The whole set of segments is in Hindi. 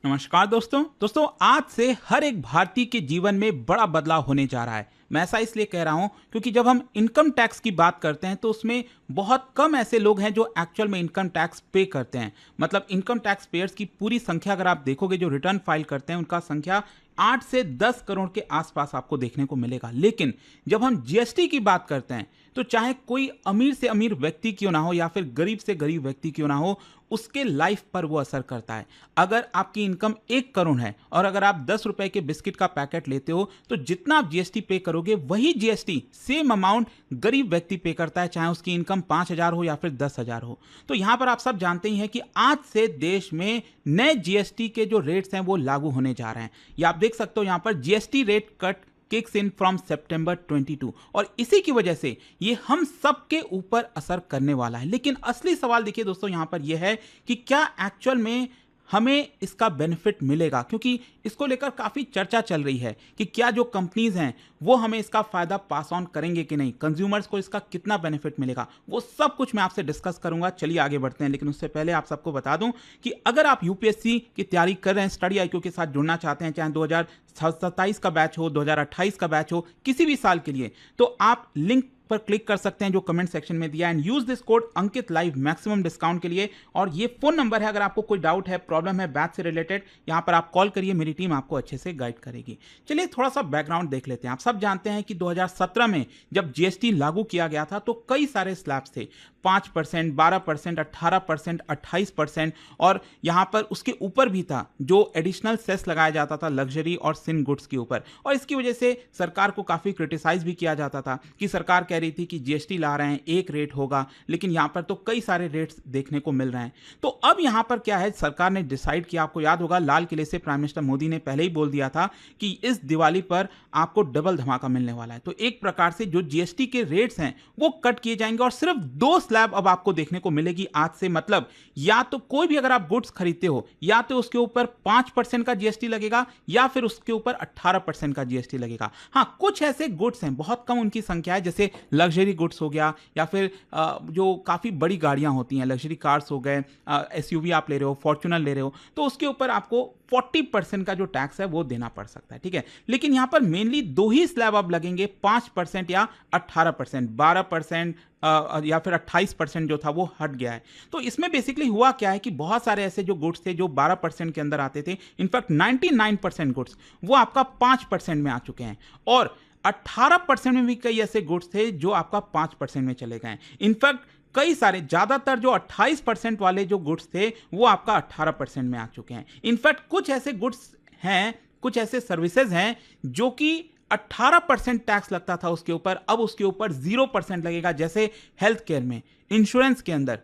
नमस्कार दोस्तों आज से हर एक भारतीय के जीवन में बड़ा बदलाव होने जा रहा है। मैं ऐसा इसलिए कह रहा हूं क्योंकि जब हम इनकम टैक्स की बात करते हैं तो उसमें बहुत कम ऐसे लोग हैं जो एक्चुअल में इनकम टैक्स पे करते हैं। मतलब इनकम टैक्स पेयर्स की पूरी संख्या अगर आप देखोगे जो रिटर्न फाइल करते हैं उनका संख्या 8 से 10 करोड़ के आसपास आपको देखने को मिलेगा। लेकिन जब हम जीएसटी की बात करते हैं तो चाहे कोई अमीर से अमीर व्यक्ति क्यों ना हो या फिर गरीब से गरीब व्यक्ति क्यों ना हो, उसके लाइफ पर वो असर करता है। अगर आपकी इनकम 1 करोड़ है और अगर आप 10 रुपए के बिस्किट का पैकेट लेते हो तो जितना आप जीएसटी पे करोगे वही जीएसटी सेम अमाउंट गरीब व्यक्ति पे करता है, चाहे उसकी इनकम 5,000 हो या फिर 10,000 हो। तो यहां पर आप सब जानते ही हैं कि आज से देश में नए जीएसटी के जो रेट्स हैं वो लागू होने जा रहे हैं। या आप देख सकते हो यहां पर GST rate cut kicks in from September 22 और इसी की वजह से ये हम सब के ऊपर असर करने वाला है। लेकिन असली सवाल देखिए दोस्तों यहां पर यह है कि क्या एक्चुअल में हमें इसका बेनिफिट मिलेगा, क्योंकि इसको लेकर काफ़ी चर्चा चल रही है कि क्या जो कंपनीज हैं वो हमें इसका फ़ायदा पास ऑन करेंगे कि नहीं, कंज्यूमर्स को इसका कितना बेनिफिट मिलेगा, वो सब कुछ मैं आपसे डिस्कस करूंगा। चलिए आगे बढ़ते हैं। लेकिन उससे पहले आप सबको बता दूं कि अगर आप यूपीएससी की तैयारी कर रहे हैं, स्टडी आईक्यू के साथ जुड़ना चाहते हैं, चाहे 2027 का बैच हो, 2028 का बैच हो, किसी भी साल के लिए, तो आप लिंक पर क्लिक कर सकते हैं जो कमेंट सेक्शन में दिया, and use this code Ankit live maximum discount के लिए। और ये फोन नंबर है, अगर आपको कोई डाउट है, प्रॉब्लम है बैच से रिलेटेड, यहां पर आप कॉल करिए, मेरी टीम आपको अच्छे से गाइड करेगी। चलिए थोड़ा सा बैकग्राउंड देख लेते हैं। आप सब जानते हैं कि 2017 में जब जीएसटी लागू किया गया था तो कई सारे स्लैब्स थे, 5%, 12%, 18%, 28%, और यहां पर उसके ऊपर भी था जो एडिशनल सेस लगाया जाता था लग्जरी और सिन गुड्स के ऊपर। और इसकी वजह से सरकार को काफी क्रिटिसाइज भी किया जाता था कि सरकार कह रही थी कि जीएसटी ला रहे हैं, एक रेट होगा, लेकिन यहां पर तो कई सारे रेट्स देखने को मिल रहे हैं। तो अब यहां पर क्या है, सरकार ने डिसाइड किया, आपको याद होगा लाल किले से प्राइम मिनिस्टर मोदी ने पहले ही बोल दिया था कि इस दिवाली पर आपको डबल धमाका मिलने वाला है। तो एक प्रकार से जो जीएसटी के रेट्स हैं वो कट किए जाएंगे और सिर्फ 2 स्लैब अब आपको देखने को मिलेगी आज से। मतलब या तो कोई भी अगर आप गुड्स खरीदते हो या तो उसके ऊपर 5% का जीएसटी लगेगा या फिर उसके ऊपर 18% का जीएसटी लगेगा। हां, कुछ ऐसे गुड्स हैं, बहुत कम उनकी संख्या है, जैसे लग्जरी गुड्स हो गया या फिर जो काफी बड़ी गाड़ियां होती हैं, लग्जरी कार्स हो गए, एसयूवी आप ले रहे हो, फॉर्च्यूनर ले रहे हो, तो उसके ऊपर आपको 40% का जो टैक्स है वो देना पड़ सकता है। ठीक है, लेकिन यहां पर मेनली 2 ही स्लैब अब लगेंगे, 5% या 18%, 12% या फिर 28% जो था वो हट गया है। तो इसमें बेसिकली हुआ क्या है कि बहुत सारे ऐसे जो गुड्स थे जो 12% के अंदर आते थे, इनफैक्ट 99% गुड्स वो आपका 5% में आ चुके हैं, और 18% में भी कई ऐसे गुड्स थे जो आपका 5% में चले गए। इनफैक्ट कई सारे, ज्यादातर जो 28% वाले जो गुड्स थे वो आपका 18% में आ चुके हैं। इनफैक्ट कुछ ऐसे गुड्स हैं, कुछ ऐसे सर्विसेज हैं जो कि 18% टैक्स लगता था उसके ऊपर, अब उसके ऊपर 0% लगेगा, जैसे हेल्थ केयर में, इंश्योरेंस के अंदर।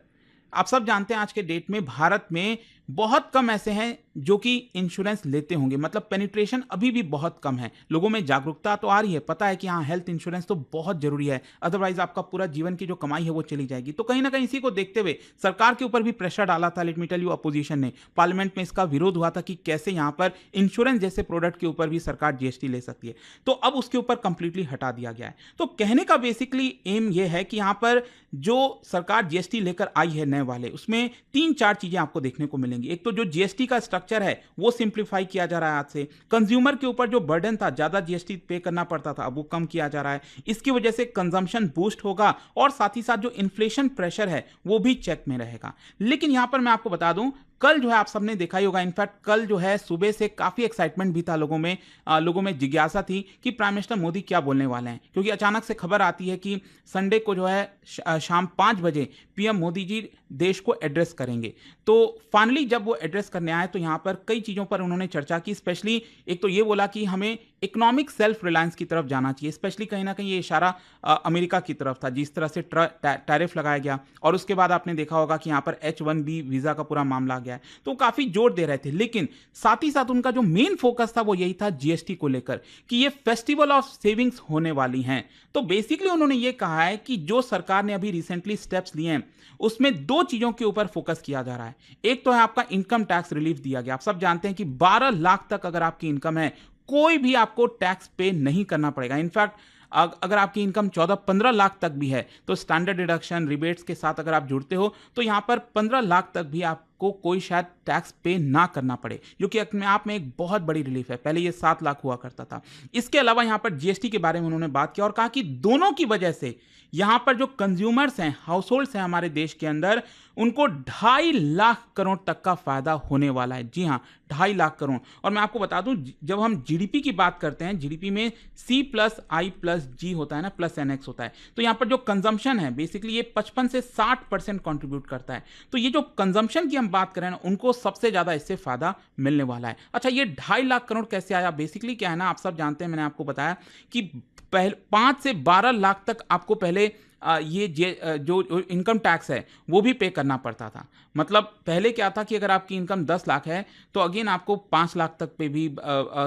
आप सब जानते हैं आज के डेट में भारत में बहुत कम ऐसे हैं जो कि इंश्योरेंस लेते होंगे, मतलब पेनिट्रेशन अभी भी बहुत कम है। लोगों में जागरूकता तो आ रही है, पता है कि हाँ हेल्थ इंश्योरेंस तो बहुत जरूरी है, अदरवाइज आपका पूरा जीवन की जो कमाई है वो चली जाएगी। तो कहीं ना कहीं इसी को देखते हुए सरकार के ऊपर भी प्रेशर डाला था, let me tell you, opposition ने, पार्लियामेंट में इसका विरोध हुआ था कि कैसे यहाँ पर इंश्योरेंस जैसे प्रोडक्ट के ऊपर भी सरकार जीएसटी ले सकती है। तो अब उसके ऊपर कंप्लीटली हटा दिया गया है। तो कहने का बेसिकली एम यह है कि यहाँ पर जो सरकार जीएसटी लेकर आई है नए वाले, उसमें 3-4 चीजें आपको देखने को मिलेंगी। एक तो जो जीएसटी का स्ट्रक्चर है वो सिंप्लीफाई किया जा रहा है आज से। कंज्यूमर के ऊपर जो बर्डन था, ज्यादा जीएसटी पे करना पड़ता था, अब वो कम किया जा रहा है। इसकी वजह से कंजम्पशन बूस्ट होगा और साथ ही साथ जो इन्फ्लेशन प्रेशर है वो भी चेक में रहेगा। लेकिन यहां पर मैं आपको बता दूं, कल जो है आप सबने देखा ही होगा, इनफैक्ट कल जो है सुबह से काफी एक्साइटमेंट भी था लोगों में जिज्ञासा थी कि प्राइम मिनिस्टर मोदी क्या बोलने वाले हैं, क्योंकि अचानक से खबर आती है कि संडे को जो है शाम 5 बजे पीएम मोदी जी देश को एड्रेस करेंगे। तो फाइनली जब वो एड्रेस करने आए तो यहां पर कई चीजों पर उन्होंने चर्चा की। स्पेशली एक तो ये बोला कि हमें इकोनॉमिक सेल्फ रिलायंस की तरफ जाना चाहिए। स्पेशली कहीं ना कहीं ये इशारा अमेरिका की तरफ था, जिस तरह से टैरिफ लगाया गया, और उसके बाद आपने देखा होगा कि यहाँ पर H1B वीजा का पूरा मामला आ गया है, तो काफी जोर दे रहे थे। लेकिन साथ ही साथ उनका जो मेन फोकस था वो यही था जीएसटी को लेकर कि ये फेस्टिवल ऑफ सेविंग्स होने वाली हैं। तो बेसिकली उन्होंने ये कहा है कि जो सरकार ने अभी रिसेंटली स्टेप्स लिए हैं उसमें 2 चीजों के ऊपर फोकस किया जा रहा है। एक तो है आपका इनकम टैक्स रिलीफ दिया गया। आप सब जानते हैं कि 12 लाख तक अगर आपकी इनकम है, कोई भी आपको टैक्स पे नहीं करना पड़ेगा। इनफैक्ट अगर आपकी इनकम 14-15 लाख तक भी है तो स्टैंडर्ड डिडक्शन रिबेट्स के साथ अगर आप जुड़ते हो तो यहां पर 15 लाख तक भी आप को कोई शायद टैक्स पे ना करना पड़े, जो कि अपने आप में एक बहुत बड़ी रिलीफ है। पहले ये 7 लाख हुआ करता था। इसके अलावा यहाँ पर जीएसटी के बारे में उन्होंने बात किया और कहा कि दोनों की वजह से यहाँ पर जो कंज्यूमर्स हैं, हाउसहोल्ड्स हैं हमारे देश के अंदर, उनको 2.5 लाख करोड़ तक का फायदा होने वाला है। जी हाँ, 2.5 लाख करोड़। और मैं आपको बता दूं, जब हम जीडीपी की बात करते हैं, जीडीपी में C+I+G होता है ना, प्लस NX होता है, तो यहाँ पर जो कंजम्पशन है बेसिकली ये 55 से 60% कंट्रीब्यूट करता है। तो ये जो कंजम्पशन की हम बात करें ना, उनको सबसे ज्यादा इससे फायदा मिलने वाला है। अच्छा, ये 2.5 लाख करोड़ कैसे आया? बेसिकली क्या है ना, आप सब जानते हैं, मैंने आपको बताया कि 5 से 12 लाख तक आपको पहले जो इनकम टैक्स है वो भी पे करना पड़ता था। मतलब पहले क्या था कि अगर आपकी इनकम 10 लाख है तो अगेन आपको 5 लाख तक पे भी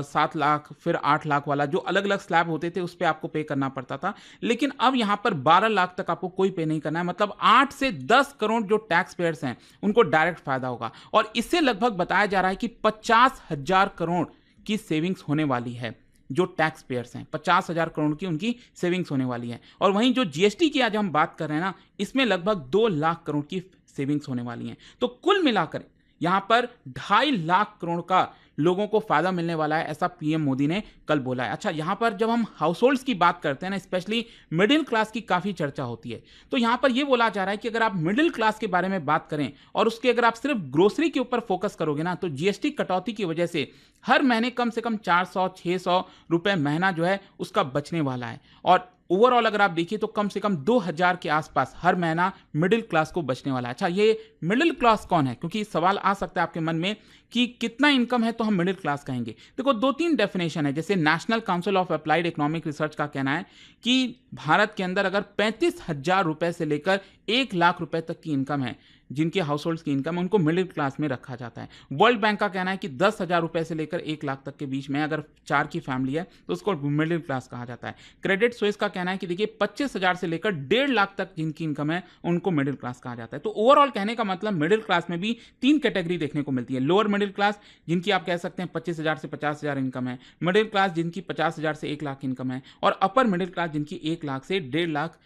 7 लाख फिर 8 लाख वाला जो अलग अलग स्लैब होते थे उस पर आपको पे करना पड़ता था। लेकिन अब यहाँ पर 12 लाख तक आपको कोई पे नहीं करना है। मतलब 8 से 10 करोड़ जो टैक्स पेयर्स हैं उनको डायरेक्ट फायदा होगा। और इससे लगभग बताया जा रहा है कि 50,000 करोड़ की सेविंग्स होने वाली है। जो टैक्स पेयर्स हैं 50,000 करोड़ की उनकी सेविंग्स होने वाली है। और वहीं जो जीएसटी की आज हम बात कर रहे हैं ना, इसमें लगभग 2 लाख करोड़ की सेविंग्स होने वाली हैं। तो कुल मिलाकर यहां पर 2.5 लाख करोड़ का लोगों को फायदा मिलने वाला है, ऐसा पीएम मोदी ने कल बोला है। अच्छा, यहां पर जब हम हाउस होल्ड्स की बात करते हैं ना, स्पेशली मिडिल क्लास की काफी चर्चा होती है। तो यहां पर यह बोला जा रहा है कि अगर आप मिडिल क्लास के बारे में बात करें और उसके अगर आप सिर्फ ग्रोसरी के ऊपर फोकस करोगे ना, तो जीएसटी कटौती की वजह से हर महीने कम से कम 400-600 रुपए महीना जो है उसका बचने वाला है। और ओवरऑल अगर आप देखिए तो कम से कम 2,000 के आसपास हर महीना मिडिल क्लास को बचने वाला है। अच्छा, ये मिडिल क्लास कौन है? क्योंकि सवाल आ सकता है आपके मन में कि कितना इनकम है तो हम मिडिल क्लास कहेंगे। देखो, 2-3 डेफिनेशन है। जैसे national council of applied economic research का कहना है कि भारत के अंदर अगर 35,000 रुपए से लेकर 1 लाख रुपए तक की इनकम है, जिनके हाउस होल्ड्स की इनकम, उनको मिडिल क्लास में रखा जाता है। वर्ल्ड बैंक का कहना है कि 10,000 रुपए से लेकर 1 लाख तक के बीच में अगर 4 की फैमिली है तो उसको मिडिल क्लास कहा जाता है। क्रेडिट स्विस का कहना है कि देखिए 25,000 से लेकर 1.5 लाख तक जिनकी इनकम है उनको मिडिल क्लास कहा जाता है। तो ओवरऑल कहने का मतलब मिडिल क्लास में भी 3 कैटेगरी देखने को मिलती है। लोअर मिडिल क्लास, जिनकी आप कह सकते हैं 25,000 से 50,000 इनकम है। मिडिल क्लास, जिनकी 50,000 से 1 लाख इनकम है। और अपर मिडिल क्लास, जिनकी 1 लाख से 1.5 लाख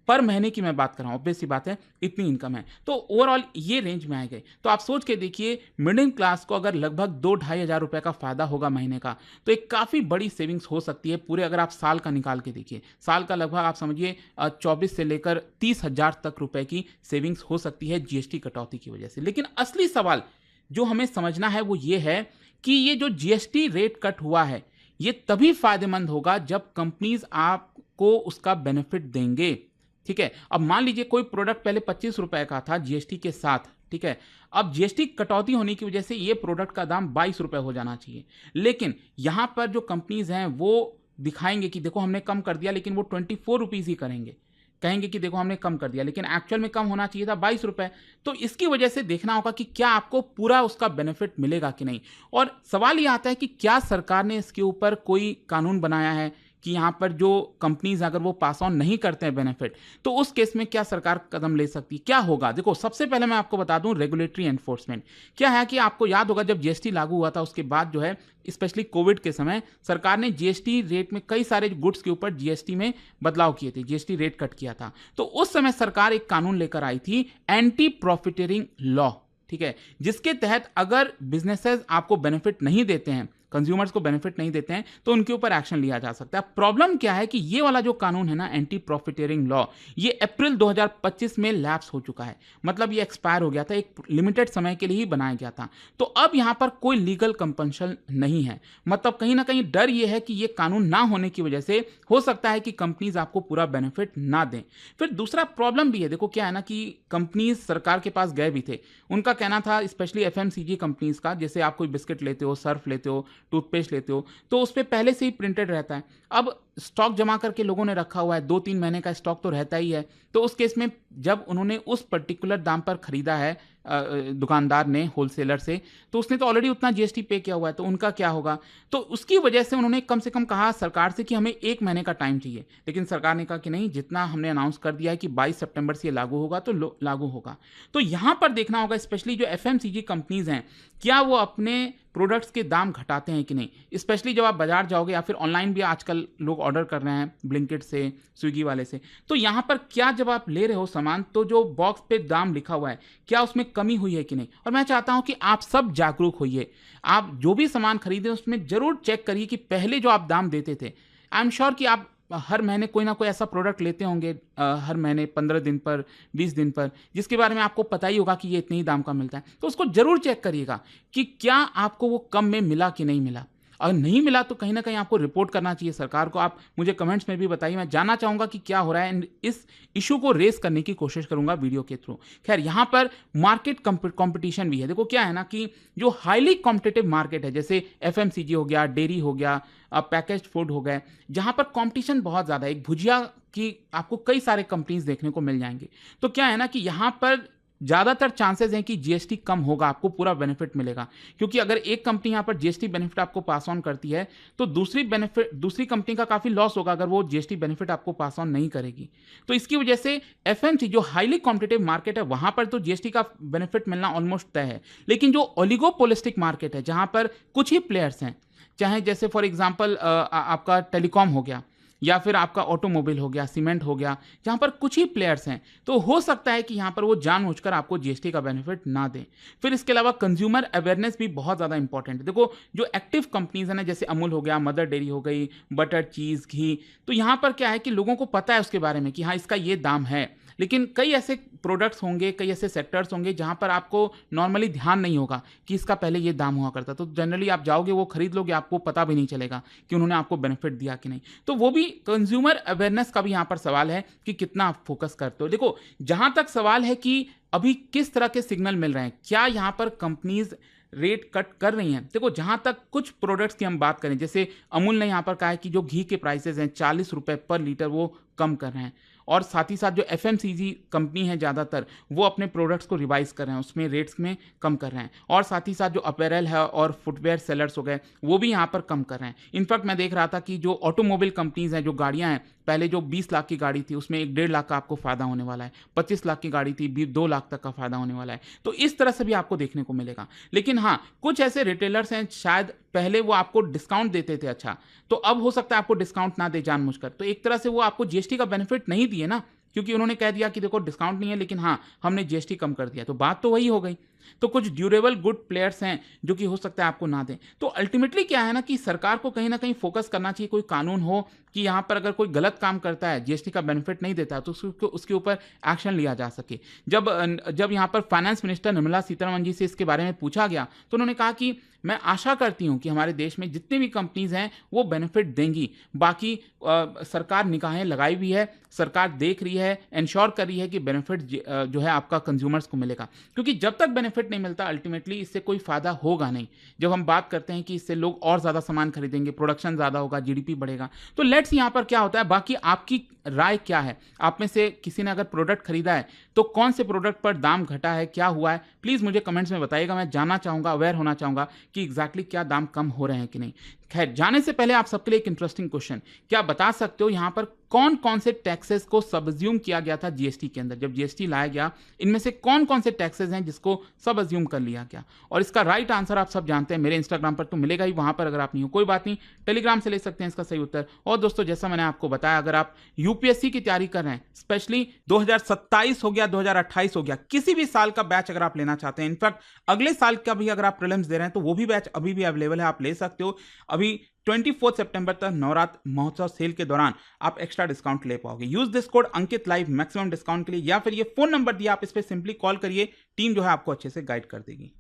पर महीने की मैं बात कर रहा हूं। ऑब्वियस सी बात है, इतनी इनकम है। तो ओवरऑल ये रेंज में आए गए। तो आप सोच के देखिए, मिडिल क्लास को अगर लगभग 2-2.5 हजार रुपए का फायदा होगा महीने का, तो एक काफी बड़ी सेविंग्स हो सकती है। पूरे अगर आप साल का निकाल के देखिए, साल का लगभग आप समझिए 24 से लेकर 30,000 तक रुपए की सेविंग्स हो सकती है जीएसटी कटौती की वजह से। लेकिन असली सवाल जो हमें समझना है वो ये है कि ये जो जीएसटी रेट कट हुआ है, ये तभी फायदेमंद होगा जब कंपनीज आपको उसका बेनिफिट देंगे। ठीक है, अब मान लीजिए कोई प्रोडक्ट पहले 25 रुपए का था जीएसटी के साथ, ठीक है, अब जीएसटी कटौती होने की वजह से ये प्रोडक्ट का दाम 22 रुपए हो जाना चाहिए। लेकिन यहां पर जो कंपनीज हैं वो दिखाएंगे कि देखो हमने कम कर दिया, लेकिन वो 24 रुपीज ही करेंगे, कहेंगे कि देखो हमने कम कर दिया, लेकिन एक्चुअल में कम होना चाहिए था 22 रुपए। तो इसकी वजह से देखना होगा कि क्या आपको पूरा उसका बेनिफिट मिलेगा कि नहीं। और सवाल ये आता है कि क्या सरकार ने इसके ऊपर कोई कानून बनाया है कि यहाँ पर जो कंपनीज अगर वो पास ऑन नहीं करते हैं बेनिफिट, तो उस केस में क्या सरकार कदम ले सकती है, क्या होगा। देखो, सबसे पहले मैं आपको बता दूं, रेगुलेटरी एनफोर्समेंट क्या है कि आपको याद होगा जब जीएसटी लागू हुआ था उसके बाद जो है, स्पेशली कोविड के समय, सरकार ने जीएसटी रेट में कई सारे गुड्स के ऊपर जीएसटी में बदलाव किए थे, जीएसटी रेट कट किया था। तो उस समय सरकार एक कानून लेकर आई थी, एंटी प्रॉफिटेरिंग लॉ, ठीक है, जिसके तहत अगर बिजनेसेस आपको बेनिफिट नहीं देते हैं, कंज्यूमर्स को बेनिफिट नहीं देते हैं, तो उनके ऊपर एक्शन लिया जा सकता है। प्रॉब्लम क्या है कि ये वाला जो कानून है ना, एंटी प्रॉफिटेरिंग लॉ, ये अप्रैल 2025 में लैप्स हो चुका है। मतलब ये एक्सपायर हो गया था, एक लिमिटेड समय के लिए ही बनाया गया था। तो अब यहां पर कोई लीगल कंपल्शन नहीं है। मतलब कहीं ना कहीं डर ये है कि ये कानून ना होने की वजह से हो सकता है कि कंपनीज आपको पूरा बेनिफिट ना दें। फिर दूसरा प्रॉब्लम भी है, देखो क्या है ना कि कंपनीज सरकार के पास गए भी थे, उनका कहना था, स्पेशली एफएमसीजी कंपनीज का, जैसे आप कोई बिस्किट लेते हो, सर्फ लेते हो, टूथपेस्ट लेते हो, तो उस पर पहले से ही प्रिंटेड रहता है। अब स्टॉक जमा करके लोगों ने रखा हुआ है, 2-3 महीने का स्टॉक तो रहता ही है। तो उस केस में जब उन्होंने उस पर्टिकुलर दाम पर खरीदा है दुकानदार ने होलसेलर से, तो उसने तो ऑलरेडी उतना जीएसटी पे किया हुआ है, तो उनका क्या होगा। तो उसकी वजह से उन्होंने कम से कम कहा सरकार से कि हमें 1 महीने का टाइम चाहिए। लेकिन सरकार ने कहा कि नहीं, जितना हमने अनाउंस कर दिया है कि 22 सितंबर से ये लागू होगा तो लागू होगा। तो यहां पर देखना होगा, स्पेशली जो एफएमसीजी कंपनीज हैं, क्या वो अपने प्रोडक्ट्स के दाम घटाते हैं कि नहीं। स्पेशली जब आप बाजार जाओगे या फिर ऑनलाइन भी आजकल लोग ऑर्डर कर रहे हैं ब्लिंकिट से, स्विगी वाले से, तो यहाँ पर क्या जब आप ले रहे हो सामान तो जो बॉक्स पे दाम लिखा हुआ है क्या उसमें कमी हुई है कि नहीं। और मैं चाहता हूँ कि आप सब जागरूक होइए, आप जो भी सामान खरीदें उसमें जरूर चेक करिए कि पहले जो आप दाम देते थे, आई एम श्योर कि आप हर महीने कोई ना कोई ऐसा प्रोडक्ट लेते होंगे, हर महीने 15 दिन पर, 20 दिन पर, जिसके बारे में आपको पता ही होगा कि ये इतने ही दाम का मिलता है। तो उसको जरूर चेक करिएगा कि क्या आपको वो कम में मिला कि नहीं मिला। अगर नहीं मिला तो कहीं ना कहीं आपको रिपोर्ट करना चाहिए सरकार को। आप मुझे कमेंट्स में भी बताइए, मैं जानना चाहूँगा कि क्या हो रहा है, एंड इस इशू को रेस करने की कोशिश करूँगा वीडियो के थ्रू। खैर, यहाँ पर मार्केट कंपटीशन भी है। देखो क्या है ना कि जो हाईली कॉम्पिटिटिव मार्केट है, जैसे FMCG हो गया, डेयरी हो गया, पैकेज्ड फूड हो गए, जहाँ पर कॉम्पिटिशन बहुत ज़्यादा है। एक भुजिया की आपको कई सारे कंपनीज देखने को मिल जाएंगे। तो क्या है ना कि यहाँ पर ज़्यादातर चांसेस हैं कि GST कम होगा, आपको पूरा बेनिफिट मिलेगा। क्योंकि अगर एक कंपनी यहाँ पर GST बेनिफिट आपको पास ऑन करती है तो दूसरी कंपनी का काफ़ी लॉस होगा अगर वो GST बेनिफिट आपको पास ऑन नहीं करेगी। तो इसकी वजह से FMCG जो हाईली कॉम्पिटिटिव मार्केट है वहाँ पर तो GST का बेनिफिट मिलना ऑलमोस्ट तय है। लेकिन जो ओलिगोपोलिस्टिक मार्केट है, जहाँ पर कुछ ही प्लेयर्स हैं, चाहे जैसे फॉर एग्जांपल आपका टेलीकॉम हो गया या फिर आपका ऑटोमोबाइल हो गया, सीमेंट हो गया, जहाँ पर कुछ ही प्लेयर्स हैं, तो हो सकता है कि यहाँ पर वो जानबूझकर आपको GST का बेनिफिट ना दें। फिर इसके अलावा कंज्यूमर अवेयरनेस भी बहुत ज़्यादा इंपॉर्टेंट है। देखो जो एक्टिव कंपनीज है ना, जैसे अमूल हो गया, मदर डेयरी हो गई, बटर, चीज़, घी, तो यहाँ पर क्या है कि लोगों को पता है उसके बारे में कि हाँ इसका ये दाम है। लेकिन कई ऐसे प्रोडक्ट्स होंगे, कई ऐसे सेक्टर्स होंगे जहाँ पर आपको नॉर्मली ध्यान नहीं होगा कि इसका पहले ये दाम हुआ करता, तो जनरली आप जाओगे वो खरीद लोगे, आपको पता भी नहीं चलेगा कि उन्होंने आपको बेनिफिट दिया कि नहीं। तो वो भी कंज्यूमर अवेयरनेस का भी यहाँ पर सवाल है कि कितना आप फोकस करते हो। देखो जहाँ तक सवाल है कि अभी किस तरह के सिग्नल मिल रहे हैं, क्या यहाँ पर कंपनीज रेट कट कर रही हैं। देखो जहाँ तक कुछ प्रोडक्ट्स की हम बात करें, जैसे अमूल ने यहाँ पर कहा है कि जो घी के प्राइसेस हैं 40 रुपये पर लीटर वो कम कर रहे हैं, और साथ ही साथ जो FMCG कंपनी है ज़्यादातर वो अपने प्रोडक्ट्स को रिवाइज कर रहे हैं, उसमें रेट्स में कम कर रहे हैं, और साथ ही साथ जो अपैरल है और फुटवेयर सेलर्स हो गए वो भी यहाँ पर कम कर रहे हैं। इनफैक्ट मैं देख रहा था कि जो ऑटोमोबाइल कंपनीज हैं, जो गाड़ियाँ हैं, पहले जो 20 लाख की गाड़ी थी उसमें 1-1.5 लाख का आपको फायदा होने वाला है, 25 लाख की गाड़ी थी 2 लाख तक का फायदा होने वाला है। तो इस तरह से भी आपको देखने को मिलेगा। लेकिन हाँ, कुछ ऐसे रिटेलर्स हैं शायद पहले वो आपको डिस्काउंट देते थे, अच्छा तो अब हो सकता है आपको डिस्काउंट ना दे जानबूझकर। तो एक तरह से वो आपको GST का बेनिफिट नहीं दिए ना, क्योंकि उन्होंने कह दिया कि देखो डिस्काउंट नहीं है लेकिन हाँ हमने GST कम कर दिया, तो बात तो वही हो गई। तो कुछ ड्यूरेबल गुड प्लेयर्स हैं जो कि हो सकता है आपको ना दें। तो अल्टीमेटली क्या है ना कि सरकार को कहीं ना कहीं फोकस करना चाहिए, कोई कानून हो कि यहाँ पर अगर कोई गलत काम करता है, GST का बेनिफिट नहीं देता है, तो उसके ऊपर एक्शन लिया जा सके। जब यहाँ पर फाइनेंस मिनिस्टर निर्मला सीतारमण जी से इसके बारे में पूछा गया तो उन्होंने कहा कि मैं आशा करती हूँ कि हमारे देश में जितने भी कंपनीज हैं वो बेनिफिट देंगी। बाकी सरकार निगाहें लगाई हुई है, सरकार देख रही है, इंश्योर कर रही है कि बेनिफिट जो है आपका कंज्यूमर्स को मिलेगा, क्योंकि जब तक बेनिफिट नहीं मिलता अल्टीमेटली इससे कोई फायदा होगा नहीं। जब हम बात करते हैं कि इससे लोग और ज़्यादा सामान खरीदेंगे, प्रोडक्शन ज़्यादा होगा, GDP बढ़ेगा, तो लेट्स यहाँ पर क्या होता है। बाकी आपकी राय क्या है? आप में से किसी ने अगर प्रोडक्ट खरीदा है तो कौन से प्रोडक्ट पर दाम घटा है, क्या हुआ है, प्लीज़ मुझे कमेंट्स में बताइएगा। मैं जानना चाहूँगा, अवेयर होना चाहूँगा कि एग्जैक्टली क्या दाम कम हो रहे हैं कि नहीं। खैर, जाने से पहले आप सबके लिए एक इंटरेस्टिंग क्वेश्चन, क्या बता सकते हो यहाँ पर कौन कौन से टैक्सेस को सबअज्यूम किया गया था GST के अंदर? जब GST लाया गया इनमें से कौन कौन से टैक्सेस हैं जिसको सबअज्यूम कर लिया गया? और इसका राइट आंसर आप सब जानते हैं, मेरे इंस्टाग्राम पर तो मिलेगा ही, वहां पर अगर आप नहीं हो कोई बात नहीं, टेलीग्राम से ले सकते हैं इसका सही उत्तर। और दोस्तों जैसा मैंने आपको बताया, अगर आप UPSC की तैयारी कर रहे हैं, स्पेशली 2027 हो गया, 2028 हो गया, किसी भी साल का बैच अगर आप लेना चाहते हैं, इनफैक्ट अगले साल का भी अगर आप प्रीलिम्स दे रहे हैं तो वो भी बैच अभी भी अवेलेबल है, आप ले सकते हो। अभी 24 सितंबर तक नवरात्र महोत्सव सेल के दौरान आप एक्स्ट्रा डिस्काउंट ले पाओगे। Use this code Ankit live maximum discount के लिए, या फिर ये फोन नंबर दिया आप इस पे सिंपली कॉल करिए, टीम जो है आपको अच्छे से गाइड कर देगी।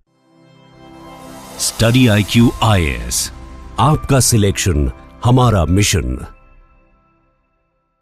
स्टडी IQ IAS, आपका सिलेक्शन हमारा मिशन।